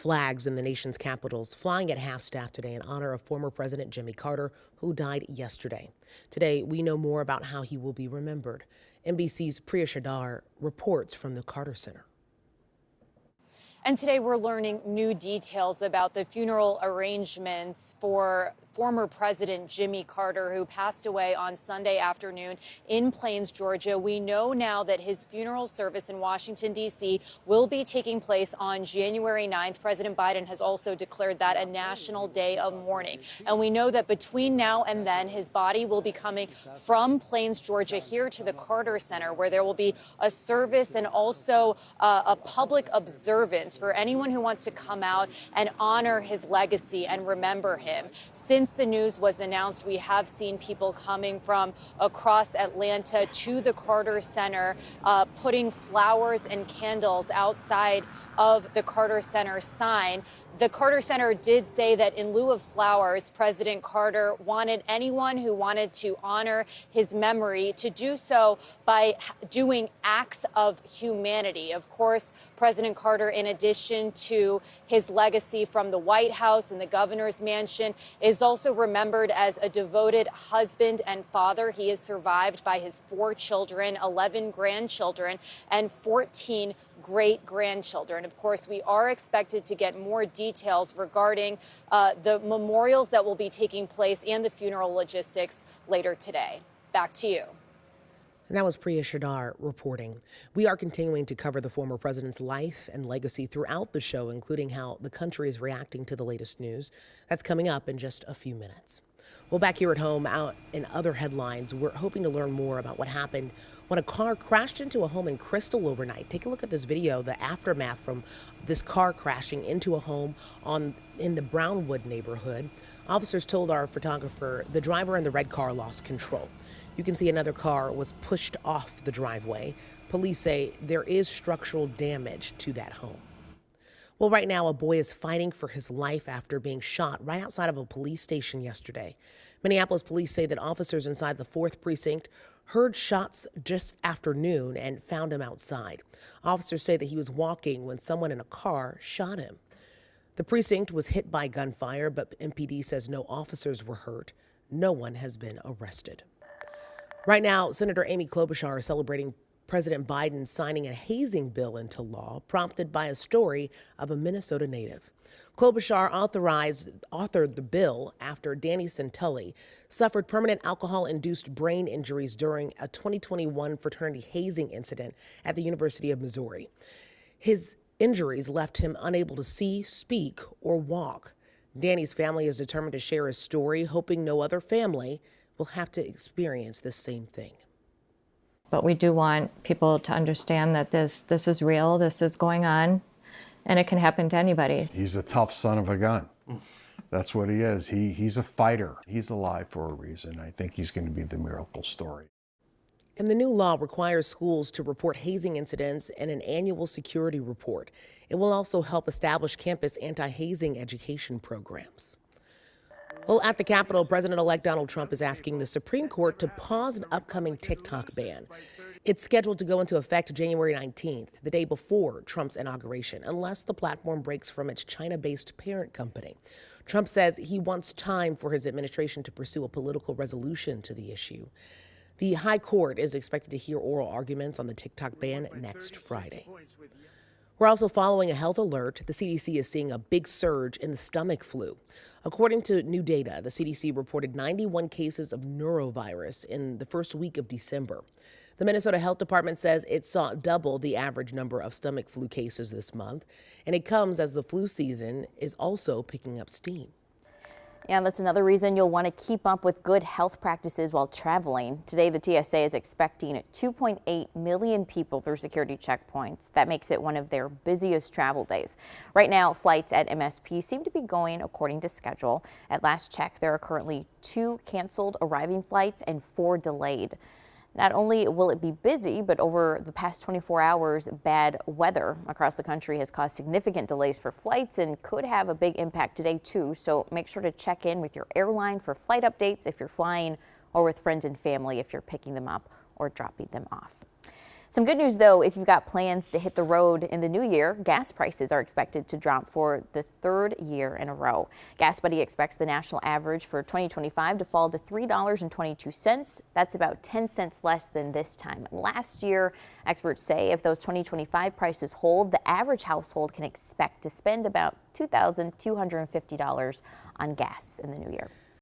Flags in the nation's capitals flying at half-staff today in honor of former President Jimmy Carter, who died yesterday. Today, we know more about how he will be remembered. NBC's Priya Shadar reports from the Carter Center. And today we're learning new details about the funeral arrangements for former President Jimmy Carter, who passed away on Sunday afternoon in Plains, Georgia. We know now that his funeral service in Washington, D.C. will be taking place on January 9th. President Biden has also declared that a national day of mourning. And we know that between now and then, his body will be coming from Plains, Georgia, here to the Carter Center, where there will be a service and also a public observance for anyone who wants to come out and honor his legacy and remember him. Since the news was announced, we have seen people coming from across Atlanta to the Carter Center, putting flowers and candles outside of the Carter Center sign. The Carter Center did say that in lieu of flowers, President Carter wanted anyone who wanted to honor his memory to do so by doing acts of humanity. Of course, President Carter, in addition to his legacy from the White House and the governor's mansion, is also remembered as a devoted husband and father. He is survived by his 4 children, 11 grandchildren, and 14 great-grandchildren. Of course, we are expected to get more details regarding the memorials that will be taking place and the funeral logistics later today. Back to you. And that was Priya Shadar reporting. We are continuing to cover the former president's life and legacy throughout the show, including how the country is reacting to the latest news. That's coming up in just a few minutes. Well, back here at home, out in other headlines, we're hoping to learn more about what happened when a car crashed into a home in Crystal overnight. Take a look at this video, the aftermath from this car crashing into a home in the Brownwood neighborhood. Officers told our photographer the driver in the red car lost control. You can see another car was pushed off the driveway. Police say there is structural damage to that home. Well, right now, a boy is fighting for his life after being shot right outside of a police station yesterday. Minneapolis police say that officers inside the 4th Precinct heard shots just after noon and found him outside. Officers say that he was walking when someone in a car shot him. The precinct was hit by gunfire, but MPD says no officers were hurt. No one has been arrested. Right now, Senator Amy Klobuchar is celebrating President Biden signing a hazing bill into law, prompted by a story of a Minnesota native. Klobuchar authored the bill after Danny Santelli suffered permanent alcohol-induced brain injuries during a 2021 fraternity hazing incident at the University of Missouri. His injuries left him unable to see, speak, or walk. Danny's family is determined to share his story, hoping no other family will have to experience the same thing. But we do want people to understand that this is real, this is going on, and it can happen to anybody. He's a tough son of a gun. That's what he is. He's a fighter. He's alive for a reason. I think he's going to be the miracle story. And the new law requires schools to report hazing incidents in an annual security report. It will also help establish campus anti-hazing education programs. Well, at the Capitol, President-elect Donald Trump is asking the Supreme Court to pause an upcoming TikTok ban. It's scheduled to go into effect January 19th, the day before Trump's inauguration, unless the platform breaks from its China-based parent company. Trump says he wants time for his administration to pursue a political resolution to the issue. The High Court is expected to hear oral arguments on the TikTok ban next Friday. We're also following a health alert. The CDC is seeing a big surge in the stomach flu. According to new data, the CDC reported 91 cases of norovirus in the first week of December. The Minnesota Health Department says it saw double the average number of stomach flu cases this month, and it comes as the flu season is also picking up steam. And that's another reason you'll want to keep up with good health practices while traveling. Today, the TSA is expecting 2.8 million people through security checkpoints. That makes it one of their busiest travel days. Right now, flights at MSP seem to be going according to schedule. At last check, there are currently 2 canceled arriving flights and 4 delayed. Not only will it be busy, but over the past 24 hours, bad weather across the country has caused significant delays for flights and could have a big impact today, too. So make sure to check in with your airline for flight updates if you're flying, or with friends and family if you're picking them up or dropping them off. Some good news, though, if you've got plans to hit the road in the new year, gas prices are expected to drop for the third year in a row. GasBuddy expects the national average for 2025 to fall to $3.22. That's about 10 cents less than this time last year. Experts say if those 2025 prices hold, the average household can expect to spend about $2,250 on gas in the new year.